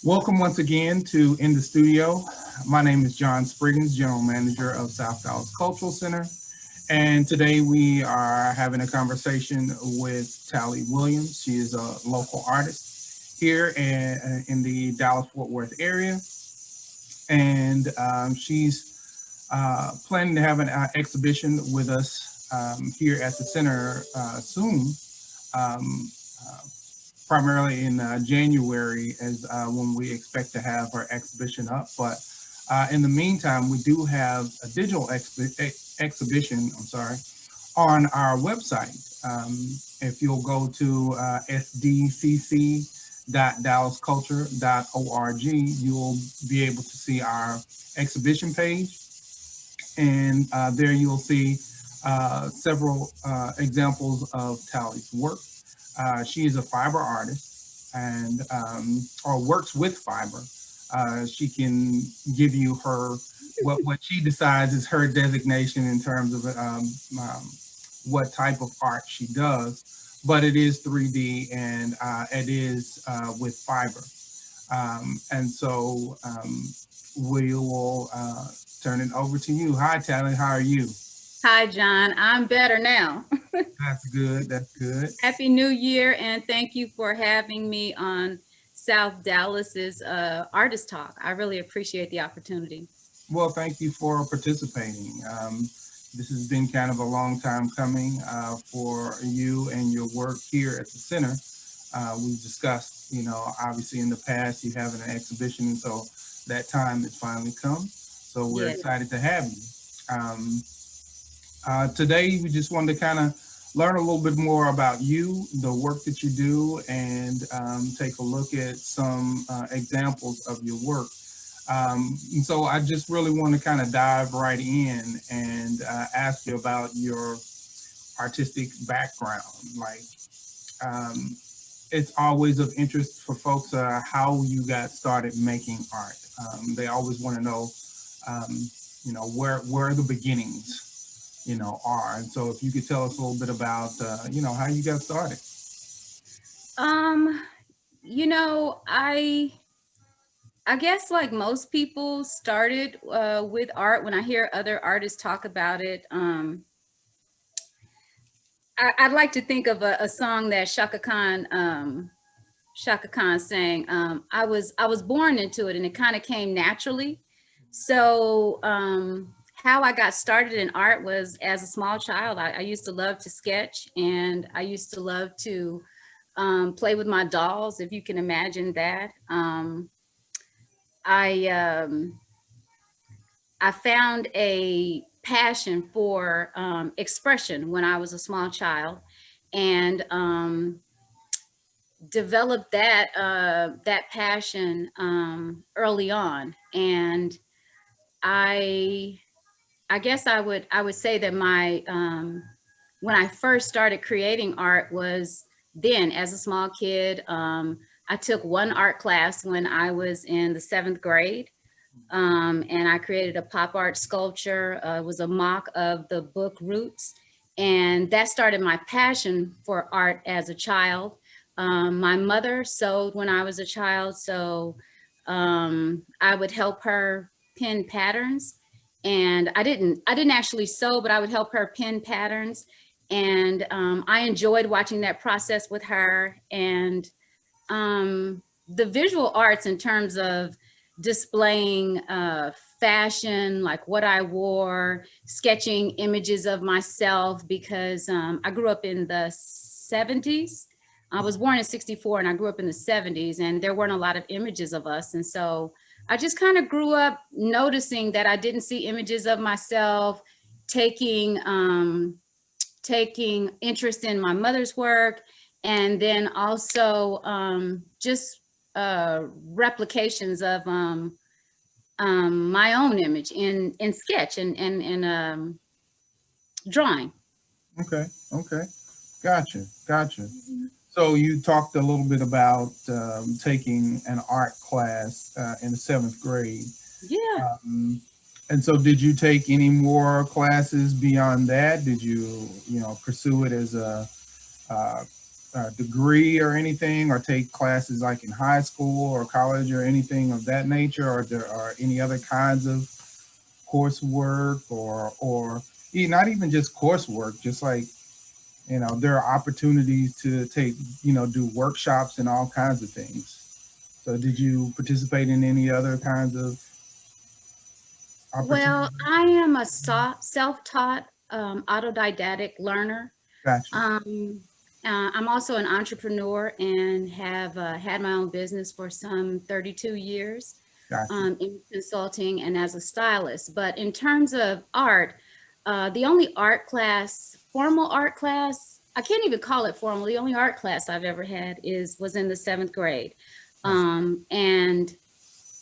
Welcome once again to In the Studio. My name is John Spriggins, General Manager of South Dallas Cultural Center. And today we are having a conversation with Talley Williams. She is a local artist here in the Dallas-Fort Worth area. And she's planning to have an exhibition with us here at the center soon. Um, uh, Primarily in January as when we expect to have our exhibition up. But in the meantime, we do have a digital exhibition, on our website. If you'll go to sdcc.dallasculture.org, you'll be able to see our exhibition page. And there you'll see several examples of Talley's work. She is a fiber artist and or works with fiber. She can give you her what she decides is her designation in terms of what type of art she does, but it is 3D and it is with fiber. We will turn it over to you. Hi, Tally. How are you? Hi, John. I'm better now. That's good. That's good. Happy New Year, and thank you for having me on South Dallas's Artist Talk. I really appreciate the opportunity. Well, thank you for participating. This has been kind of a long time coming for you and your work here at the center. We've discussed, obviously in the past you having an exhibition, and so that time has finally come. So we're Yes. excited to have you. Um, Today, we just wanted to kind of learn a little bit more about you, the work that you do, and take a look at some examples of your work. And so I just really want to kind of dive right in and ask you about your artistic background. Like, um, it's always of interest for folks how you got started making art. They always want to know, um, where the beginnings are. And so if you could tell us a little bit about, how you got started. Um, you know, I guess like most people started with art. When I hear other artists talk about it, I'd like to think of a song that Shaka Khan sang. I was born into it, and it kind of came naturally. So how I got started in art was as a small child. I used to love to sketch, and I used to love to play with my dolls, if you can imagine that. I I found a passion for expression when I was a small child, and developed that passion early on. And I I guess I would say that my when I first started creating art was then as a small kid. I took one art class when I was in the seventh grade, and I created a pop art sculpture. It was a mock of the book Roots, and that started my passion for art as a child. My mother sewed when I was a child, so I would help her pin patterns. And I didn't actually sew, but I would help her pin patterns. And I enjoyed watching that process with her. And the visual arts, in terms of displaying fashion, like what I wore, sketching images of myself, because I grew up in the 70s. I was born in 64 and I grew up in the 70s, and there weren't a lot of images of us. And so I just kind of grew up noticing that I didn't see images of myself, taking taking interest in my mother's work, and then also just replications of my own image in sketch and drawing. Okay. Okay. Gotcha. Gotcha. So you talked a little bit about taking an art class in the seventh grade. Yeah. Um, and so did you take any more classes beyond that? Did you, pursue it as a degree or anything, or take classes like in high school or college or anything of that nature, or there are any other kinds of coursework or not even just coursework, just like, there are opportunities to take, do workshops and all kinds of things. So did you participate in any other kinds of opportunities? Well, I am a self-taught autodidactic learner. Gotcha. Um, I'm also an entrepreneur and have had my own business for some 32 years Gotcha. in consulting and as a stylist. But in terms of art, the only art class, formal art class, I can't even call it formal. The only art class I've ever had was in the 7th grade. And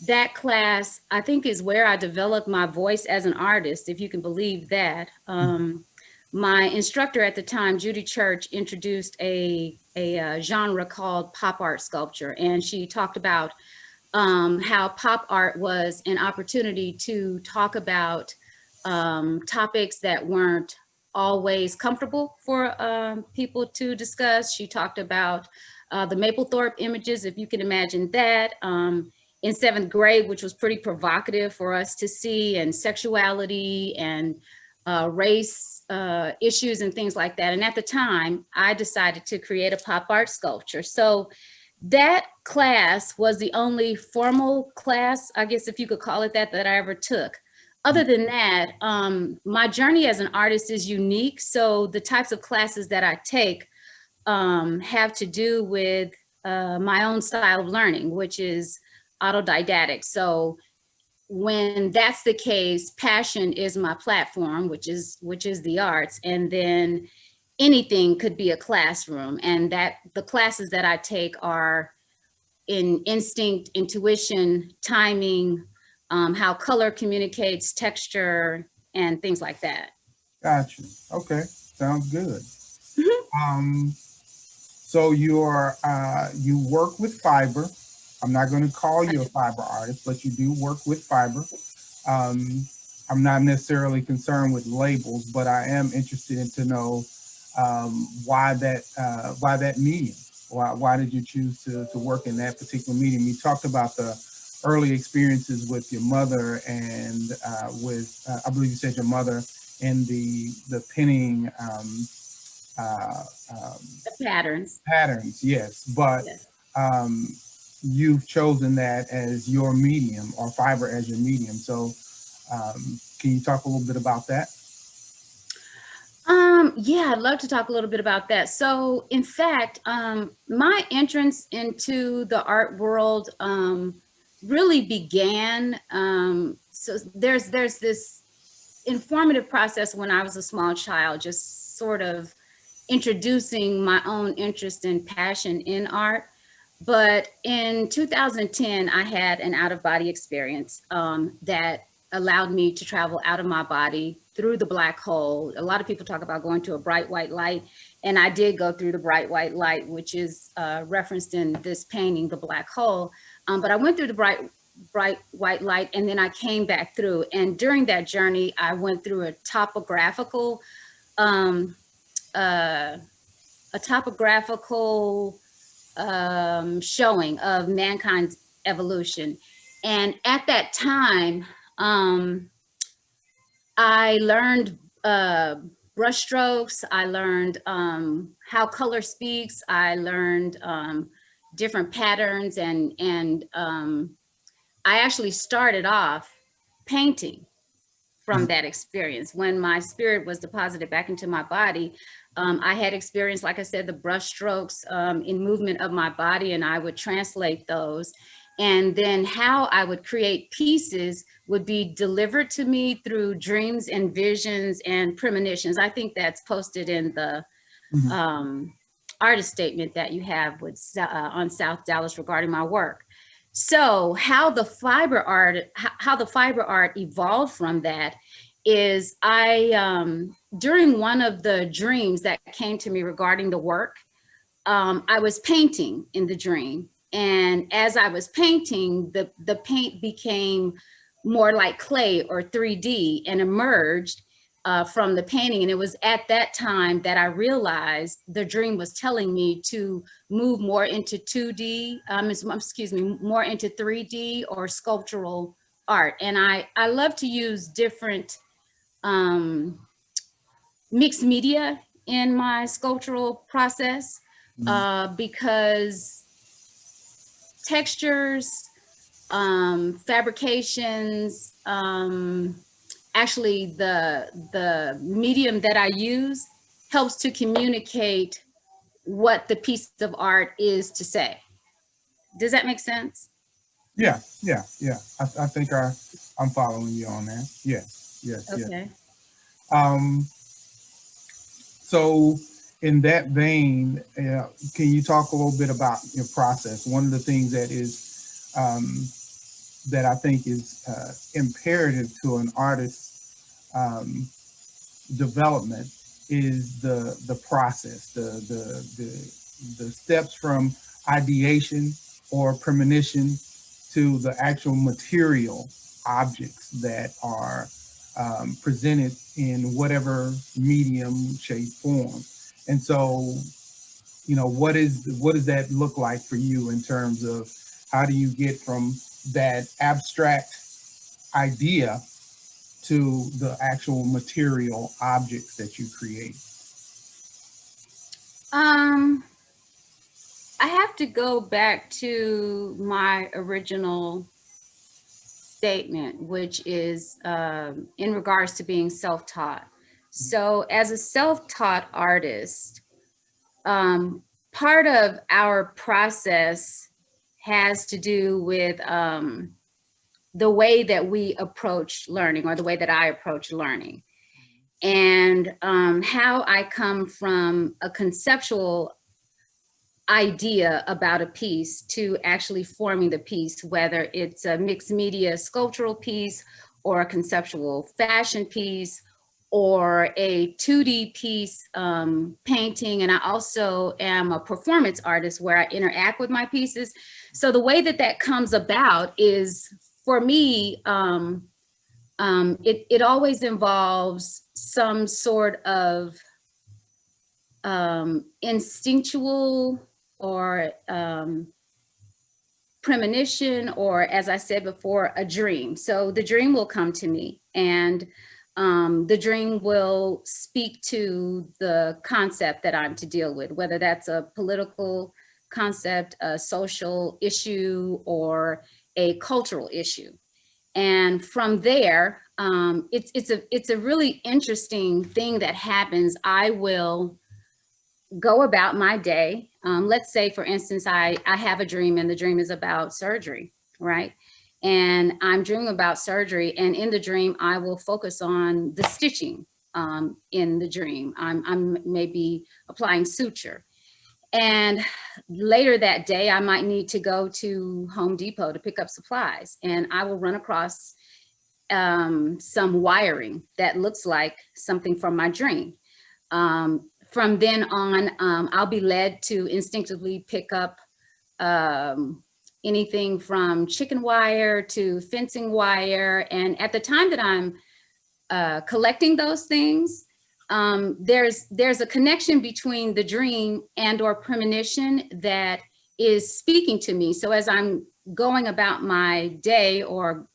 that class, I think, is where I developed my voice as an artist, if you can believe that. My instructor at the time, Judy Church, introduced a genre called pop art sculpture. And she talked about how pop art was an opportunity to talk about topics that weren't always comfortable for people to discuss. She talked about the Mapplethorpe images, if you can imagine that, in 7th grade, which was pretty provocative for us to see, and sexuality and race issues and things like that. And at the time, I decided to create a pop art sculpture. So that class was the only formal class, I guess if you could call it that, that I ever took. Other than that, my journey as an artist is unique. So the types of classes that I take have to do with my own style of learning, which is autodidactic. So when that's the case, passion is my platform, which is the arts, and then anything could be a classroom. And that the classes that I take are in instinct, intuition, timing, how color communicates, texture, and things like that. Gotcha. Okay. Sounds good. So you work with fiber. I'm not going to call you a fiber artist, but you do work with fiber. Um, I'm not necessarily concerned with labels, but I am interested in to know why that medium. Why did you choose to work in that particular medium? You talked about the early experiences with your mother and with I believe you said your mother and the pinning The patterns. patterns. Yes, but Yes. um, you've chosen that as your medium, or fiber as your medium. So can you talk a little bit about that? Yeah, I'd love to talk a little bit about that. So in fact, my entrance into the art world really began, so there's this informative process when I was a small child, just sort of introducing my own interest and passion in art. But in 2010, I had an out-of-body experience that allowed me to travel out of my body through the black hole. A lot of people talk about going to a bright white light, and I did go through the bright white light, which is referenced in this painting, The Black Hole. But I went through the bright white light, and then I came back through. And during that journey, I went through a topographical um, uh, showing of mankind's evolution. And at that time, I learned brush strokes. I learned how color speaks. I learned different patterns, and I actually started off painting from that experience. When my spirit was deposited back into my body, I had experienced, like I said, the brush strokes in movement of my body, and I would translate those. And then how I would create pieces would be delivered to me through dreams and visions and premonitions. I think that's posted in the artist statement that you have with on South Dallas regarding my work. So how the fiber art evolved from that is during one of the dreams that came to me regarding the work, I was painting in the dream. And as I was painting, the paint became more like clay or 3D and emerged from the painting. And it was at that time that I realized the dream was telling me to move more into 2D, excuse me, more into 3D or sculptural art. And I love to use different mixed media in my sculptural process because textures, fabrications, actually the medium that I use helps to communicate what the piece of art is to say. Does that make sense? Yeah, yeah, yeah. I think I'm following you on that. Yes, yes, yes. Okay. So in that vein, can you talk a little bit about your process? One of the things that is that I think is imperative to an artist's development is the process, the steps from ideation or premonition to the actual material objects that are presented in whatever medium, shape, form. And so, you know, what does that look like for you in terms of how do you get from that abstract idea to the actual material objects that you create? I have to go back to my original statement, which is in regards to being self-taught. So as a self-taught artist, part of our process has to do with the way that we approach learning, or the way that I approach learning. And how I come from a conceptual idea about a piece to actually forming the piece, whether it's a mixed media sculptural piece or a conceptual fashion piece or a 2D piece painting. And I also am a performance artist where I interact with my pieces. So the way that that comes about is, for me, it always involves some sort of instinctual or premonition, or, as I said before, a dream. So the dream will come to me, and the dream will speak to the concept that I'm to deal with, whether that's a political concept, a social issue, or a cultural issue. And from there, it's a really interesting thing that happens. I will go about my day. Let's say, for instance, I have a dream, and the dream is about surgery, right? And I'm dreaming about surgery, and in the dream, I will focus on the stitching in the dream. I'm maybe applying suture. And later that day, I might need to go to Home Depot to pick up supplies, and I will run across some wiring that looks like something from my dream. From then on, I'll be led to instinctively pick up anything from chicken wire to fencing wire. And at the time that I'm collecting those things, there's a connection between the dream and or premonition that is speaking to me. So as I'm going about my day or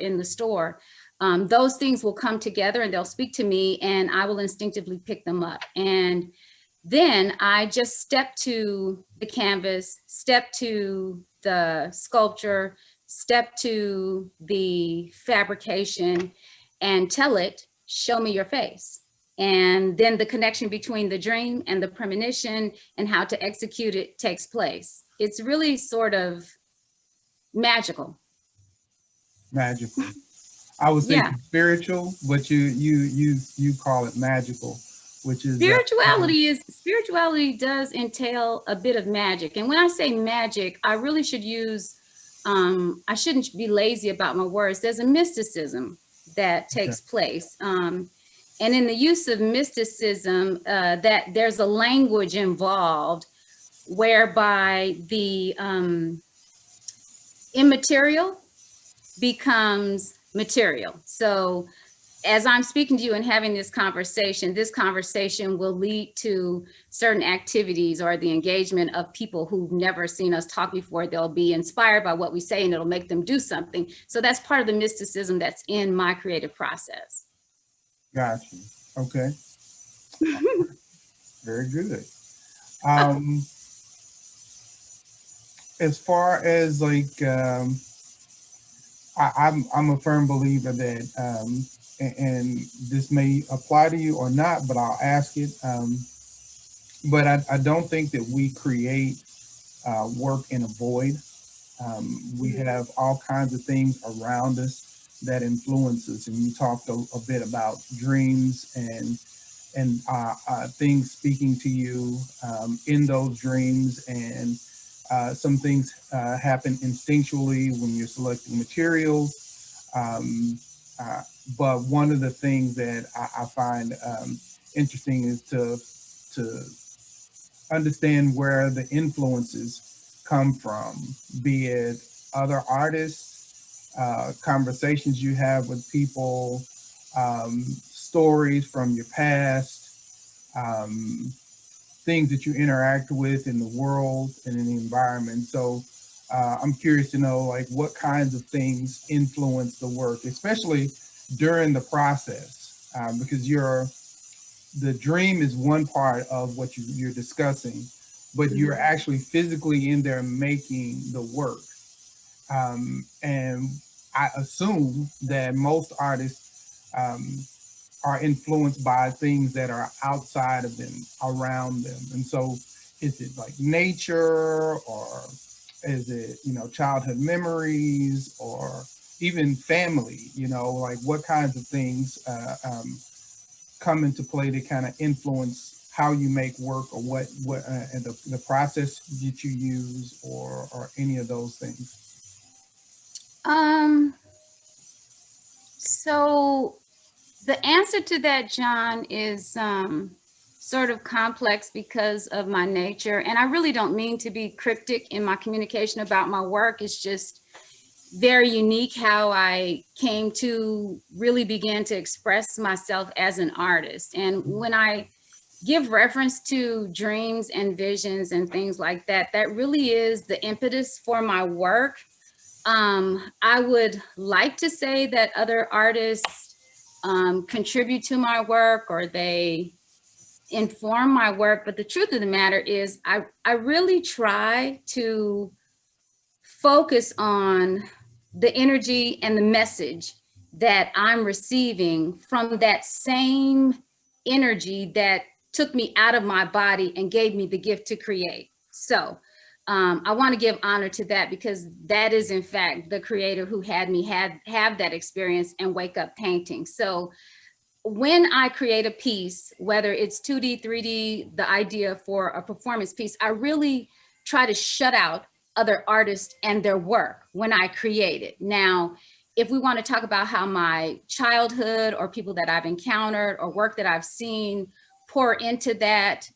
in the store, those things will come together and they'll speak to me, and I will instinctively pick them up. And then I just step to the canvas, step to the sculpture, step to the fabrication, and tell it, show me your face. And then the connection between the dream and the premonition and how to execute it takes place. It's really sort of magical. Magical. I was thinking spiritual, but you call it magical, which is spirituality does entail a bit of magic. And when I say magic, I really should use I shouldn't be lazy about my words. There's a mysticism that takes place. And in the use of mysticism, that there's a language involved whereby the immaterial becomes material. So as I'm speaking to you and having this conversation will lead to certain activities or the engagement of people who've never seen us talk before. They'll be inspired by what we say and it'll make them do something. So that's part of the mysticism that's in my creative process. Gotcha. Okay. Very good. Um, as far as like, I'm a firm believer that, and this may apply to you or not, but I'll ask it. But I don't think that we create work in a void. We have all kinds of things around us that influence us, and you talked a bit about dreams and things speaking to you in those dreams, and some things happen instinctually when you're selecting materials. But one of the things that I find interesting is to understand where the influences come from, be it other artists, conversations you have with people, stories from your past, things that you interact with in the world and in the environment. So I'm curious to know, like, what kinds of things influence the work, especially during the process, because the dream is one part of what you're discussing, but you're actually physically in there making the work. And I assume that most artists are influenced by things that are outside of them, around them. And so is it like nature, or is it, childhood memories, or even family, like what kinds of things come into play to kind of influence how you make work, or what and the process that you use, or any of those things? So the answer to that, John, is sort of complex because of my nature. And I really don't mean to be cryptic in my communication about my work. It's just very unique how I came to really begin to express myself as an artist. And when I give reference to dreams and visions and things like that, that really is the impetus for my work. I would like to say that other artists contribute to my work, or they inform my work, but the truth of the matter is I really try to focus on the energy and the message that I'm receiving from that same energy that took me out of my body and gave me the gift to create. So I want to give honor to that, because that is in fact the creator who had me have that experience and wake up painting. So when I create a piece, whether it's 2D, 3D, the idea for a performance piece, I really try to shut out other artists and their work when I create it. Now, if we want to talk about how my childhood or people that I've encountered or work that I've seen pour into that,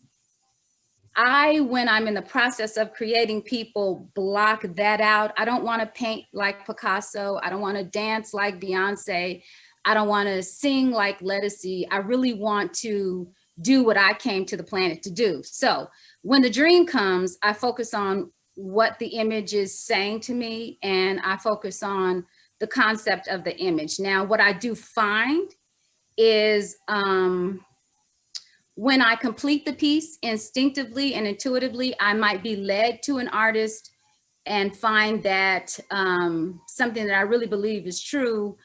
when I'm in the process of creating people, block that out. I don't want to paint like Picasso. I don't want to dance like Beyonce. I don't want to sing like Lettucey. I really want to do what I came to the planet to do. So when the dream comes, I focus on what the image is saying to me, and I focus on the concept of the image. Now, what I do find is when I complete the piece instinctively and intuitively, I might be led to an artist and find that something that I really believe is true.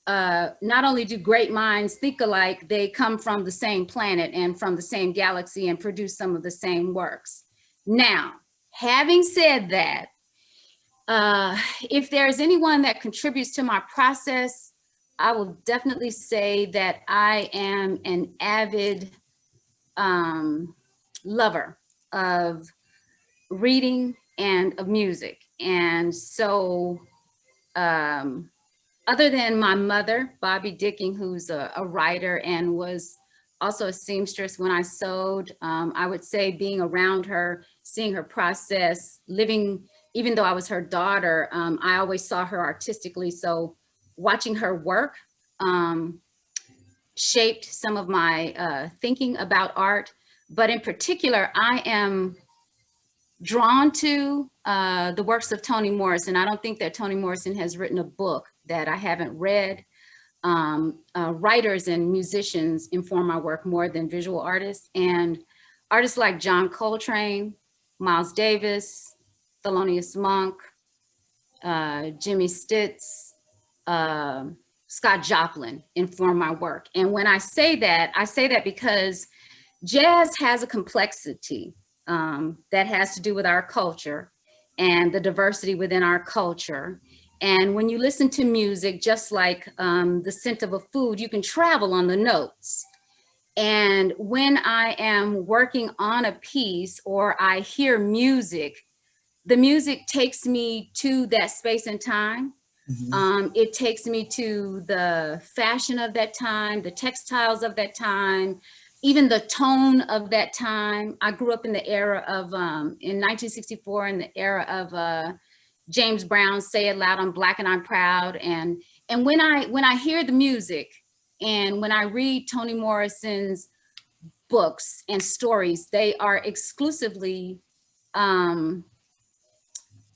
Not only do great minds think alike, they come from the same planet and from the same galaxy and produce some of the same works. Now, having said that, if there's anyone that contributes to my process, I will definitely say that I am an avid lover of reading and of music. And so other than my mother, Bobby Dicking, who's a writer and was also a seamstress when I sewed, I would say being around her, seeing her process, living, even though I was her daughter, I always saw her artistically. So watching her work shaped some of my thinking about art. But in particular, I am drawn to the works of Toni Morrison. I don't think that Toni Morrison has written a book that I haven't read. Writers and musicians inform my work more than visual artists. And artists like John Coltrane, Miles Davis, Thelonious Monk, Jimmy Stitz, Scott Joplin inform my work. And when I say that because jazz has a complexity that has to do with our culture and the diversity within our culture. And when you listen to music, just like the scent of a food, you can travel on the notes. And when I am working on a piece or I hear music, the music takes me to that space and time. It takes me to the fashion of that time, the textiles of that time, even the tone of that time. I grew up in the era of, in 1964, in the era of James Brown's "Say It Loud, I'm Black and I'm Proud." And when I hear the music and when I read Toni Morrison's books and stories, they are exclusively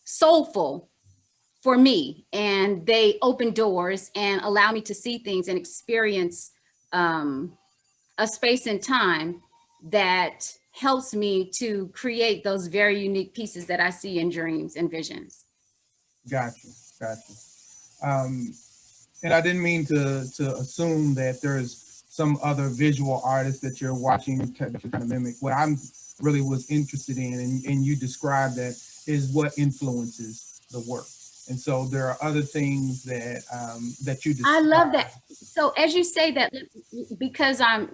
soulful for me, and they open doors and allow me to see things and experience a space and time that helps me to create those very unique pieces that I see in dreams and visions. Gotcha. And I didn't mean to assume that there's some other visual artist that you're watching that you're trying to mimic. What I'm really was interested in, and you described that, is what influences the work. And so there are other things that that you describe. I love that. So as you say that, because I'm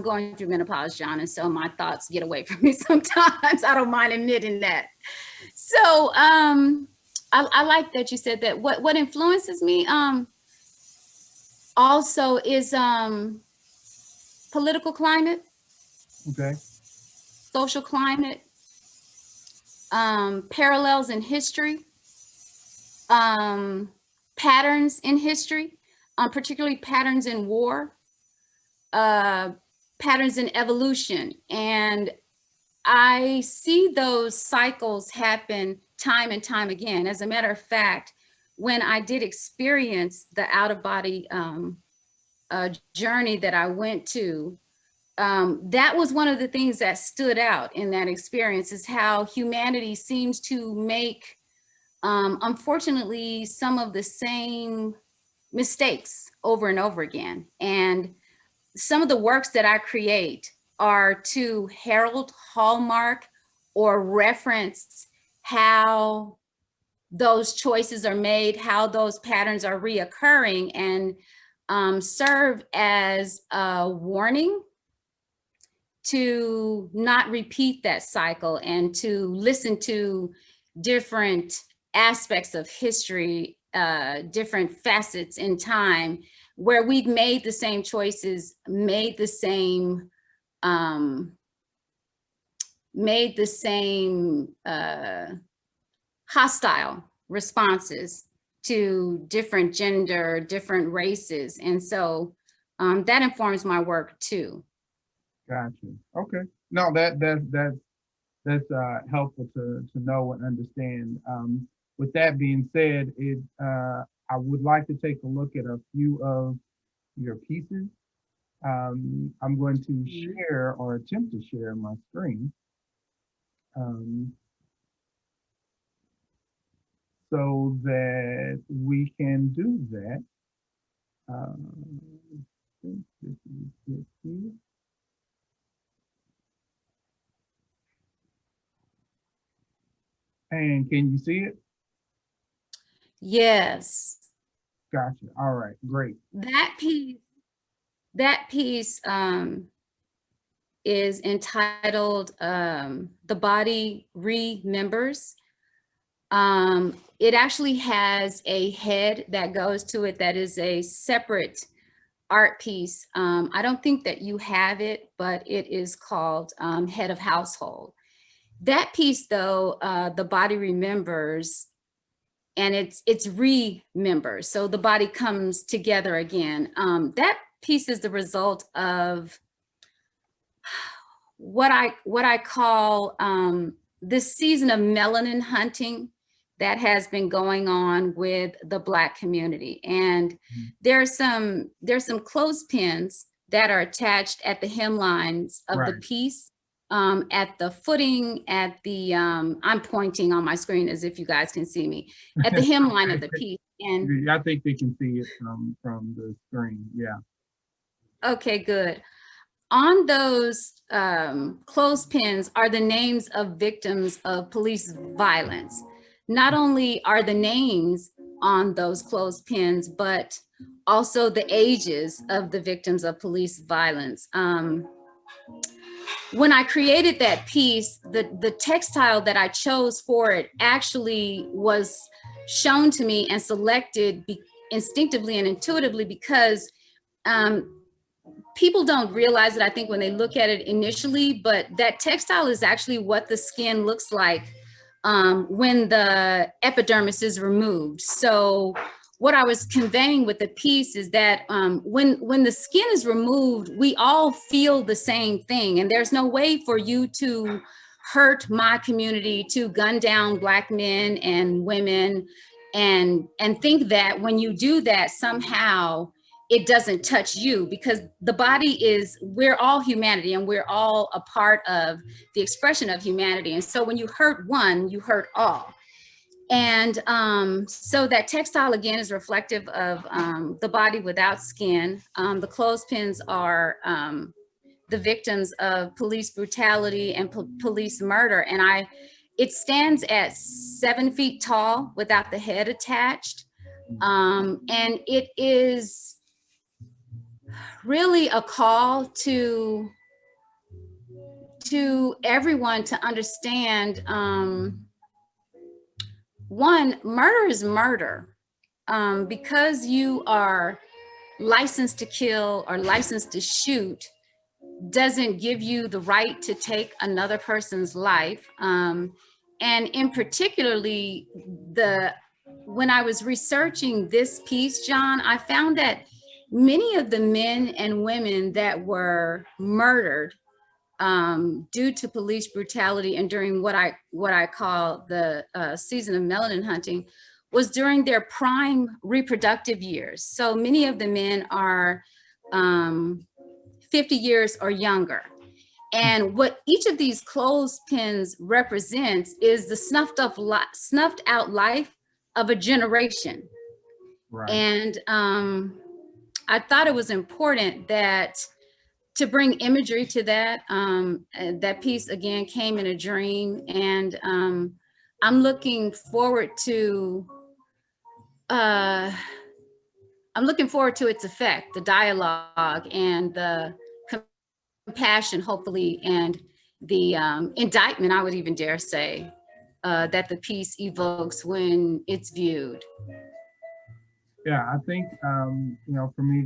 going through menopause, John, and so my thoughts get away from me sometimes. I don't mind admitting that. So I like that you said that. What influences me also is political climate, Okay. social climate, parallels in history, patterns in history, particularly patterns in war, patterns in evolution. And I see those cycles happen time and time again. As a matter of fact, when I did experience the out-of-body journey that I went to, that was one of the things that stood out in that experience, is how humanity seems to make, unfortunately, some of the same mistakes over and over again. And some of the works that I create are to herald, hallmark, or reference how those choices are made, how those patterns are reoccurring, and serve as a warning to not repeat that cycle and to listen to different aspects of history, different facets in time where we've made the same choices, made the same hostile responses to different gender, different races. And so that informs my work too. Gotcha. Okay. No, that's helpful to know and understand. With that being said, I would like to take a look at a few of your pieces. I'm going to share, or attempt to share, my screen. So that we can do that. I think this is it here. And can you see it? Yes. Gotcha. All right, great. That piece is entitled "The Body Remembers." It actually has a head that goes to it that is a separate art piece. I don't think that you have it, but it is called Head of Household. That piece, though, The Body Remembers, and it's remembers, so the body comes together again. piece is the result of what I call this season of melanin hunting that has been going on with the Black community. And there's some clothespins that are attached at the hemlines of the piece, at the footing, at the, I'm pointing on my screen as if you guys can see me, at the hemline of the piece. And I think they can see it from the screen, yeah. Okay, good. On those clothespins are the names of victims of police violence. Not only are the names on those clothespins, but also the ages of the victims of police violence. When I created that piece, the textile that I chose for it actually was shown to me and selected instinctively and intuitively because people don't realize it, I think, when they look at it initially, but that textile is actually what the skin looks like when the epidermis is removed. So what I was conveying with the piece is that when the skin is removed, we all feel the same thing. And there's no way for you to hurt my community, to gun down Black men and women, and think that when you do that, somehow it doesn't touch you, because the body is, we're all humanity and we're all a part of the expression of humanity. And so when you hurt one, you hurt all. And so that textile again is reflective of the body without skin. The clothespins are the victims of police brutality and police murder. And it stands at 7 feet tall without the head attached. And it is really a call to everyone to understand, one, murder is murder. Because you are licensed to kill or licensed to shoot doesn't give you the right to take another person's life. And in particularly, when I was researching this piece, John, I found that many of the men and women that were murdered due to police brutality and during what I call the season of melanin hunting was during their prime reproductive years. So many of the men are 50 years or younger. And what each of these clothespins represents is the snuffed out life of a generation. Right. And I thought it was important to bring imagery to that. That piece again came in a dream, and I'm looking forward to its effect, the dialogue and the compassion, hopefully, and the indictment, I would even dare say, that the piece evokes when it's viewed. Yeah, I think, for me,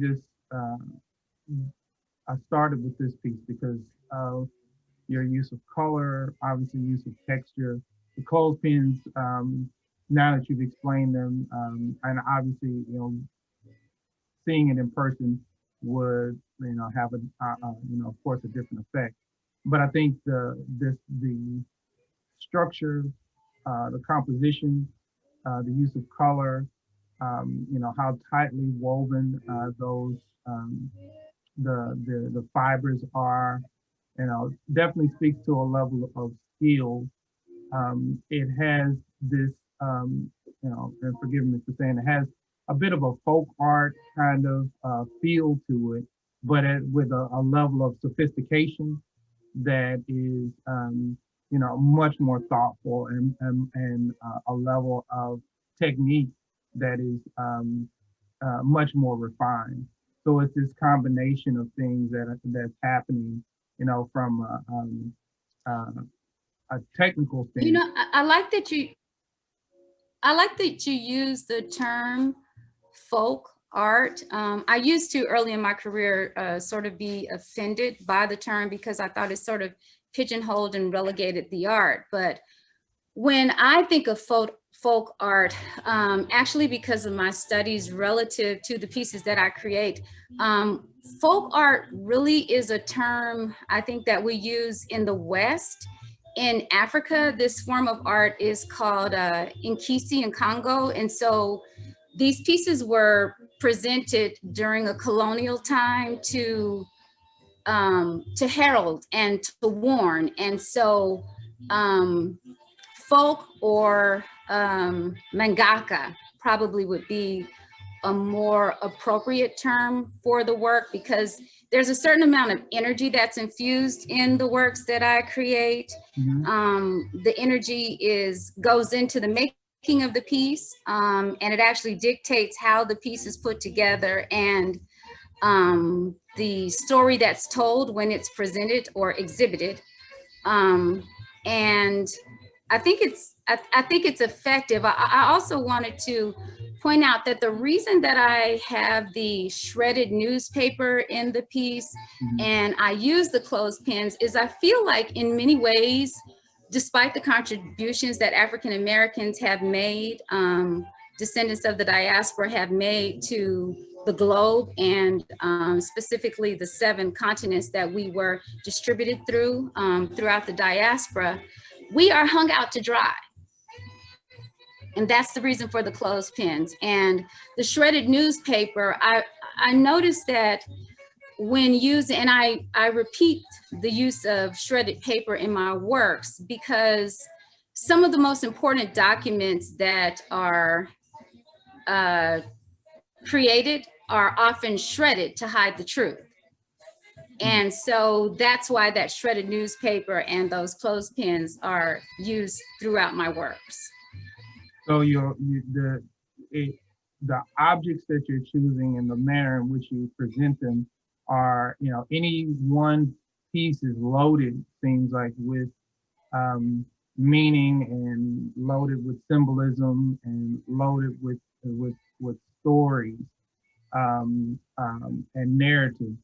I started with this piece because of your use of color, obviously use of texture. The clothespins, now that you've explained them, and obviously, seeing it in person would, have of course, a different effect. But I think the structure, the composition, the use of color, how tightly woven those the fibers are, definitely speaks to a level of skill. It has this, and forgive me for saying, it has a bit of a folk art kind of feel to it, but with a level of sophistication that is, much more thoughtful and a level of technique that is much more refined. So it's this combination of things that's happening, from a technical standpoint. I like that you use the term folk art. I used to early in my career sort of be offended by the term because I thought it sort of pigeonholed and relegated the art. But when I think of folk art, actually because of my studies relative to the pieces that I create. Folk art really is a term I think that we use in the West. In Africa, this form of art is called Nkisi and Congo. And so these pieces were presented during a colonial time to herald and to warn. And so folk or mangaka probably would be a more appropriate term for the work, because there's a certain amount of energy that's infused in the works that I create. The energy goes into the making of the piece, and it actually dictates how the piece is put together, and the story that's told when it's presented or exhibited. And I think it's effective. I also wanted to point out that the reason that I have the shredded newspaper in the piece and I use the clothespins is I feel like in many ways, despite the contributions that African Americans have made, descendants of the diaspora have made to the globe, and specifically the 7 continents that we were distributed throughout the diaspora, we are hung out to dry. And that's the reason for the clothespins. And the shredded newspaper, I noticed that when used, and I repeat the use of shredded paper in my works, because some of the most important documents that are created are often shredded to hide the truth. And so that's why that shredded newspaper and those clothespins are used throughout my works. So the objects that you're choosing and the manner in which you present them are, any one piece is loaded, seems like, with meaning and loaded with symbolism and loaded with stories and narratives.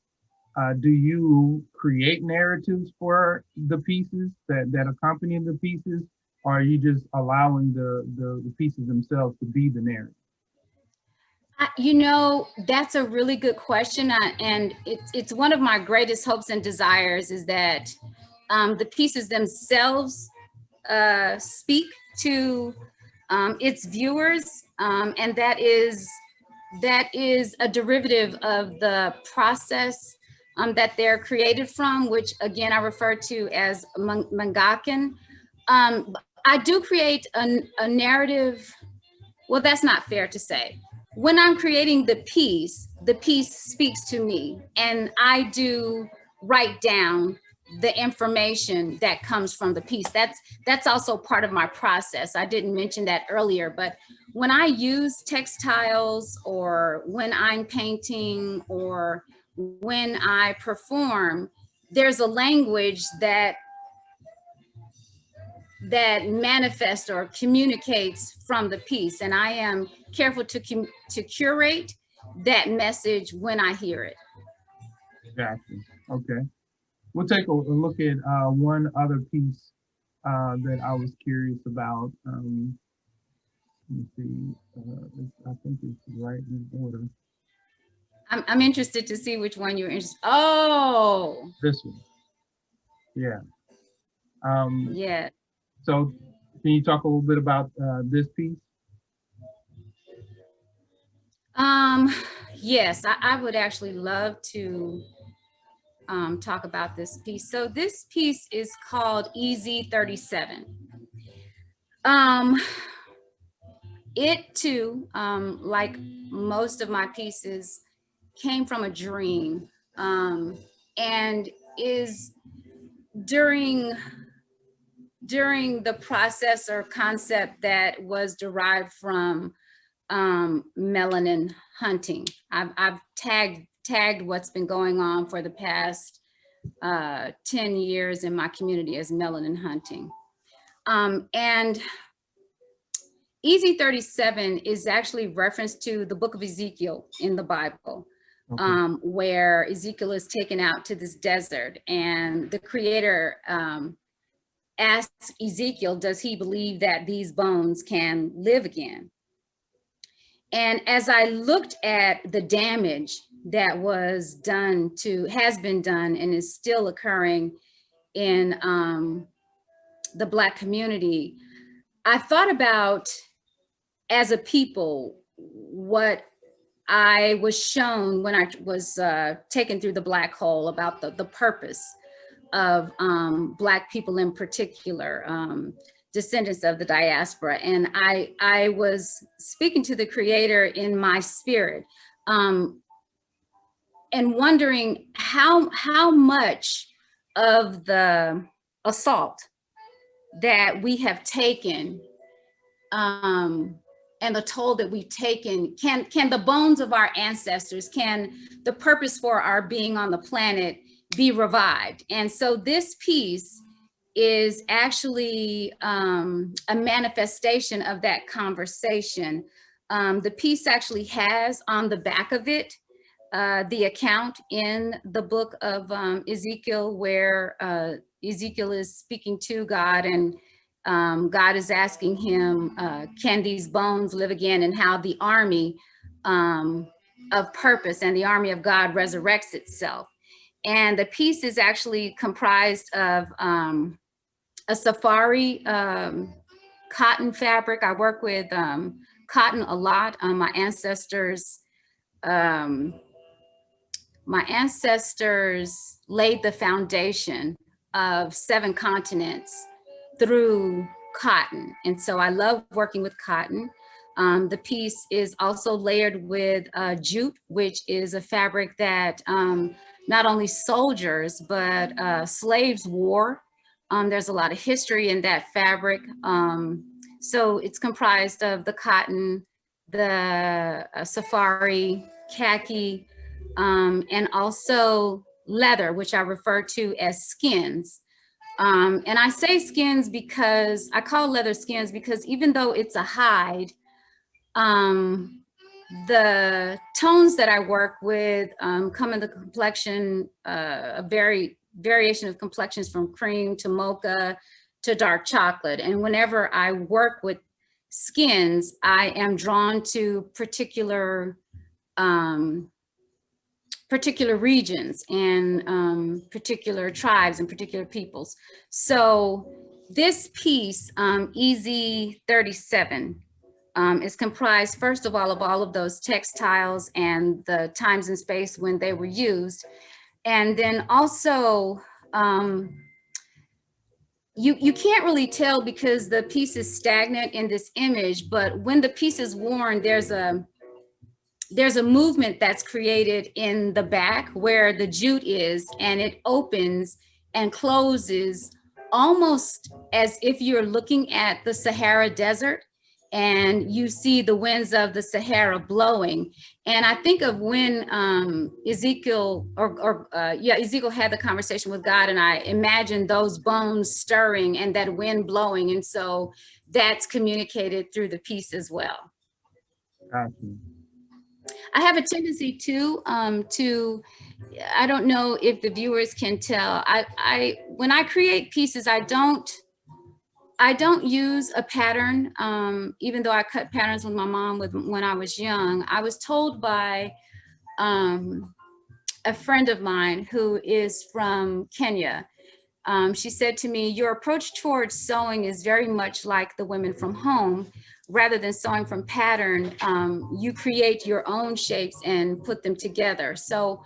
Do you create narratives for the pieces that accompany the pieces, or are you just allowing the pieces themselves to be the narrative? That's a really good question. And it's one of my greatest hopes and desires is that the pieces themselves speak to its viewers. And that is a derivative of the process that they're created from, which again, I refer to as mangakan. I do create a narrative. Well, that's not fair to say. When I'm creating the piece speaks to me, and I do write down the information that comes from the piece. That's also part of my process. I didn't mention that earlier, but when I use textiles, or when I'm painting, or when I perform, there's a language that manifests or communicates from the piece, and I am careful to curate that message when I hear it. Exactly. Okay. We'll take a look at one other piece that I was curious about. Let me see. I think it's right in order. I'm interested to see which one you're interested. Oh, this one. Yeah. Yeah. So can you talk a little bit about this piece? Yes, I would actually love to talk about this piece. So this piece is called EZ37. It too, like most of my pieces, came from a dream, and is during the process or concept that was derived from melanin hunting. I've tagged what's been going on for the past 10 years in my community as melanin hunting. And EZ37 is actually reference to the book of Ezekiel in the Bible, okay. Where Ezekiel is taken out to this desert, and the creator asks Ezekiel, does he believe that these bones can live again? And as I looked at the damage that was done has been done and is still occurring in the Black community, I thought about, as a people, what I was shown when I was taken through the black hole about the purpose of Black people in particular, descendants of the diaspora. And I was speaking to the Creator in my spirit, and wondering how much of the assault that we have taken, and the toll that we've taken, can the bones of our ancestors, can the purpose for our being on the planet be revived? And so this piece is actually a manifestation of that conversation. The piece actually has on the back of it the account in the book of Ezekiel, where Ezekiel is speaking to God, and God is asking him, can these bones live again, and how the army of purpose and the army of God resurrects itself. And the piece is actually comprised of a safari cotton fabric. I work with cotton a lot. My ancestors laid the foundation of 7 continents through cotton. And so I love working with cotton. The piece is also layered with jute, which is a fabric that not only soldiers, but slaves wore. There's a lot of history in that fabric. So it's comprised of the cotton, the safari, khaki, and also leather, which I refer to as skins. And I say skins because I call leather skins, because even though it's a hide, the tones that I work with come in the complexion, a variation of complexions from cream to mocha to dark chocolate. And whenever I work with skins, I am drawn to particular regions and particular tribes and particular peoples. So this piece, EZ37, is comprised, first of all of those textiles and the times and space when they were used. And then also, you can't really tell because the piece is stagnant in this image, but when the piece is worn, there's a movement that's created in the back where the jute is, and it opens and closes almost as if you're looking at the Sahara Desert and you see the winds of the Sahara blowing. And I think of when Ezekiel Ezekiel had the conversation with God, and I imagine those bones stirring and that wind blowing. And so that's communicated through the piece as well. Awesome. I have a tendency to, I don't know if the viewers can tell, when I create pieces, I don't use a pattern, even though I cut patterns with my mom when I was young. I was told by a friend of mine who is from Kenya. She said to me, your approach towards sewing is very much like the women from home. Rather than sewing from pattern, you create your own shapes and put them together. So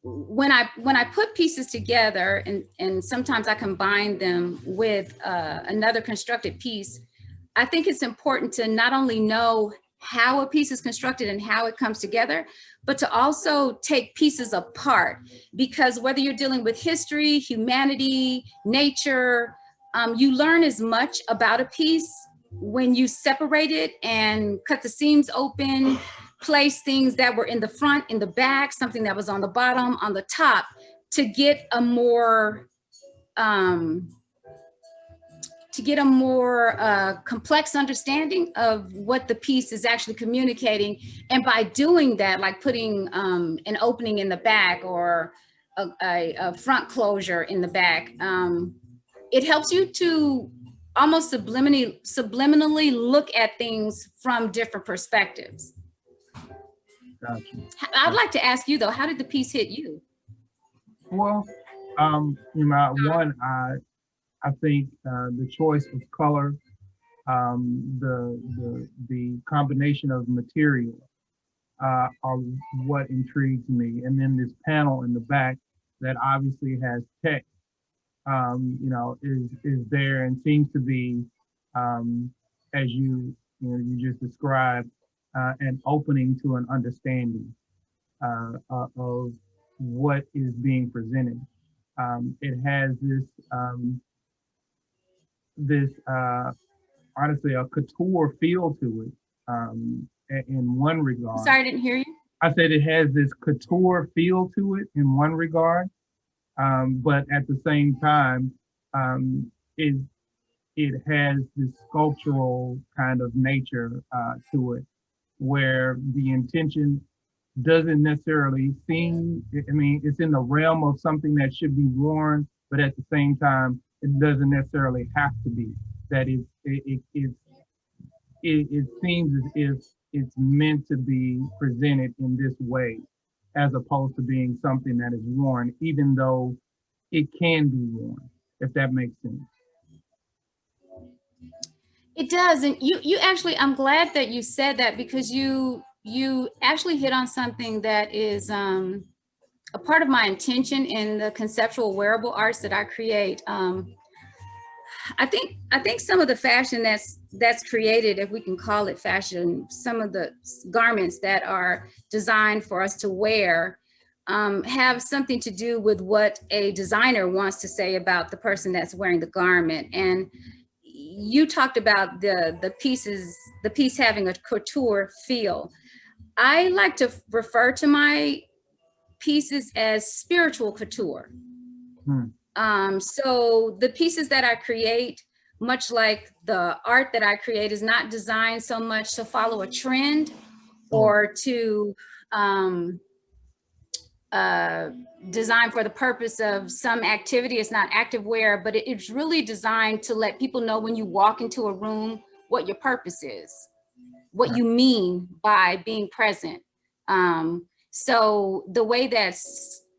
when I put pieces together, and sometimes I combine them with another constructed piece, I think it's important to not only know how a piece is constructed and how it comes together, but to also take pieces apart, because whether you're dealing with history, humanity, nature, you learn as much about a piece when you separate it and cut the seams open, place things that were in the front, in the back, something that was on the bottom, on the top, to get a more complex understanding of what the piece is actually communicating. And by doing that, like putting an opening in the back or a front closure in the back, it helps you to almost subliminally look at things from different perspectives. Gotcha. I'd like to ask you though, how did the piece hit you? Well, one, I think the choice of color, the combination of material are what intrigues me. And then this panel in the back that obviously has text, is there and seems to be, as you just described, an opening to an understanding of what is being presented. It has this honestly a couture feel to it, in one regard. Sorry, I didn't hear you. I said it has this couture feel to it in one regard, but at the same time, it has this sculptural kind of nature to it, where the intention doesn't necessarily seem, I mean, it's in the realm of something that should be worn, but at the same time, it doesn't necessarily have to be. That it seems as if it's meant to be presented in this way, as opposed to being something that is worn, even though it can be worn, if that makes sense. It does, and you actually, I'm glad that you said that, because you actually hit on something that is a part of my intention in the conceptual wearable arts that I create. I think some of the fashion that's created, if we can call it fashion, some of the garments that are designed for us to wear have something to do with what a designer wants to say about the person that's wearing the garment. And you talked about the piece having a couture feel. I like to refer to my pieces as spiritual couture. So the pieces that I create, much like the art that I create, is not designed so much to follow a trend or to design for the purpose of some activity. It's not active wear, but it's really designed to let people know when you walk into a room what your purpose is, what you mean by being present. So the way that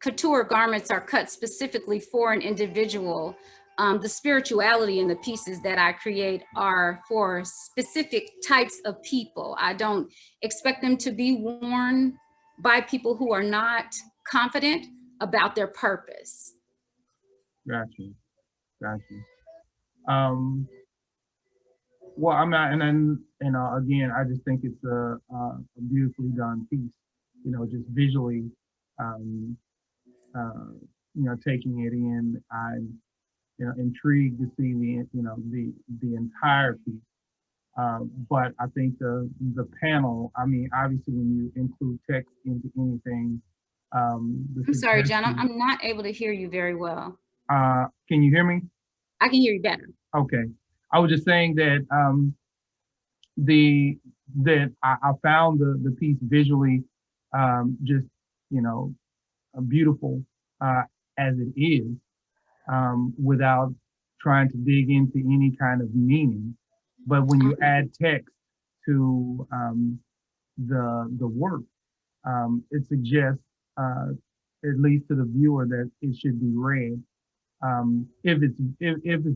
couture garments are cut specifically for an individual, the spirituality in the pieces that I create are for specific types of people. I don't expect them to be worn by people who are not confident about their purpose. Gotcha. Well, I'm not, and then, again, I just think it's a beautifully done piece, just visually, taking it in. I'm, intrigued to see the entire piece. But I think the panel, I mean, obviously when you include text into anything, I'm sorry, John, I'm not able to hear you very well. Can you hear me? I can hear you better. Okay. I was just saying that I found the piece visually just beautiful as it is, without trying to dig into any kind of meaning. But when you add text to the work, it suggests, at least to the viewer, that it should be read, if it's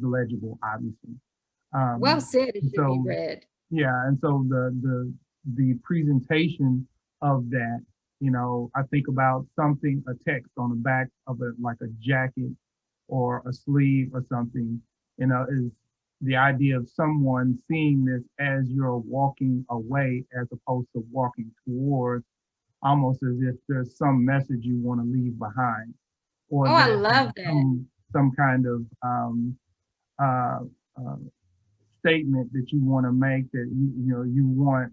legible, obviously. Well said, it should be read. Yeah, and so the presentation of that, I think about something, a text on the back of like a jacket or a sleeve or something, is the idea of someone seeing this as you're walking away, as opposed to walking towards, almost as if there's some message you want to leave behind. Or I love that. Some kind of statement that you want to make, that you want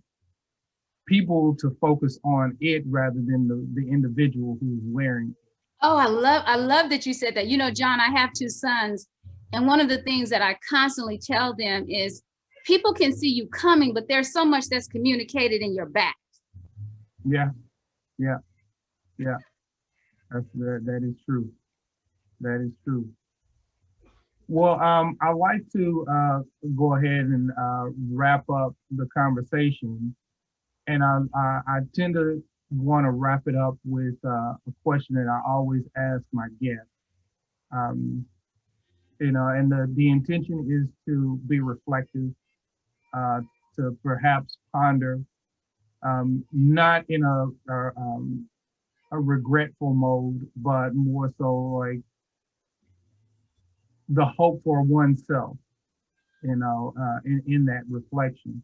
people to focus on it rather than the individual who's wearing it. Oh, I love that you said that. John, I have 2 sons, and one of the things that I constantly tell them is people can see you coming, but there's so much that's communicated in your back. Yeah. That is true. Well, I like to go ahead and wrap up the conversation, and I tend to want to wrap it up with a question that I always ask my guests. Um, and the intention is to be reflective, uh, to perhaps ponder, not in a regretful mode, but more so like the hope for oneself, in that reflection.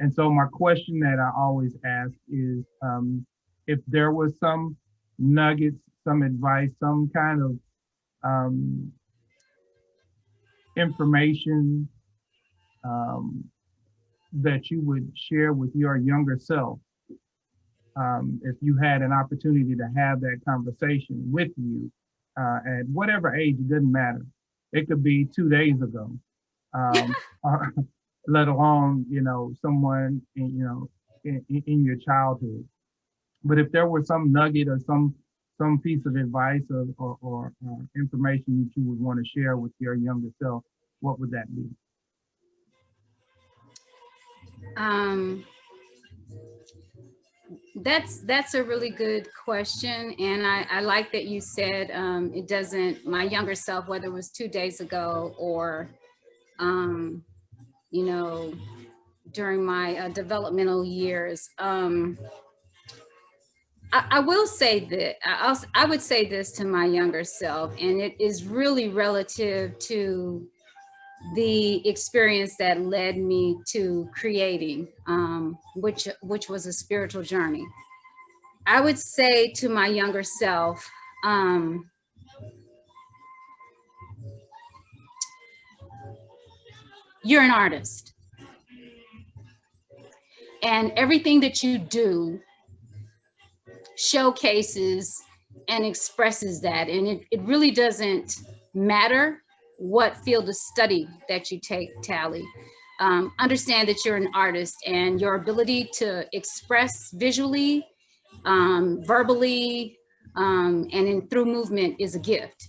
And so my question that I always ask is, if there was some nuggets, some advice, some kind of information um, that you would share with your younger self, if you had an opportunity to have that conversation with you at whatever age, it doesn't matter. It could be 2 days ago, or let alone, someone in your childhood. But if there was some nugget or some piece of advice or information that you would want to share with your younger self, what would that be? Um, that's a really good question, and I like that you said it doesn't, my younger self, whether it was 2 days ago or um, you know during my developmental years. I will say that I would say this to my younger self, and it is really relative to the experience that led me to creating, which was a spiritual journey. I would say to my younger self, you're an artist, and everything that you do showcases and expresses that. And it really doesn't matter what field of study that you take, Talley. Understand that you're an artist, and your ability to express visually, verbally, through movement is a gift.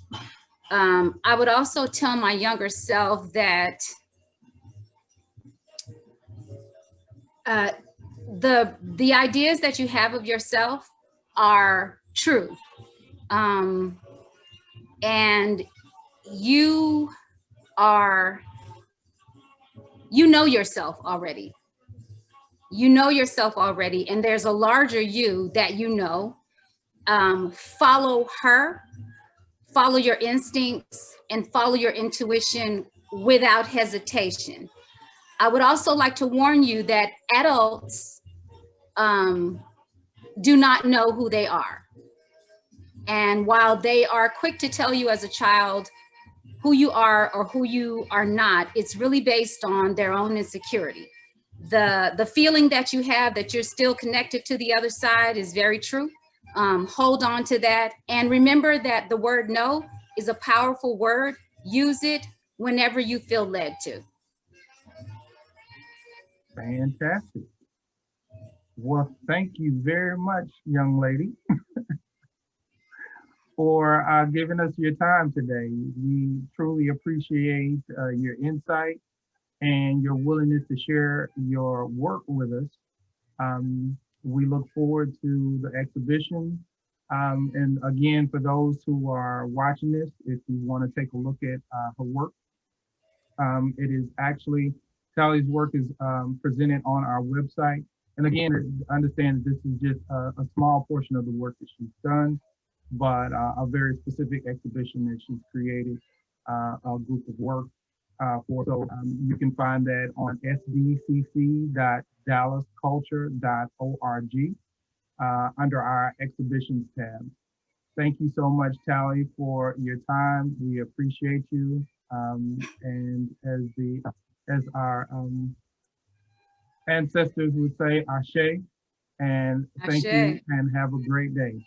I would also tell my younger self that the ideas that you have of yourself are true, and you are, you know yourself already. You know yourself already, and there's a larger you that you know. Follow her, follow your instincts, and follow your intuition without hesitation. I would also like to warn you that adults do not know who they are. And while they are quick to tell you as a child who you are or who you are not, it's really based on their own insecurity. The feeling that you have that you're still connected to the other side is very true. Hold on to that. And remember that the word no is a powerful word. Use it whenever you feel led to. Fantastic. Well, thank you very much, young lady, for giving us your time today. We truly appreciate your insight and your willingness to share your work with us. We look forward to the exhibition. And again, for those who are watching this, if you want to take a look at her work, it is actually, Talley's work is presented on our website. And again, understand that this is just a small portion of the work that she's done, but a very specific exhibition that she's created, a group of work for. So you can find that on sdcc.dallasculture.org under our exhibitions tab. Thank you so much, Talley, for your time. We appreciate you. And as our ancestors would say, Ashe, and thank you and have a great day.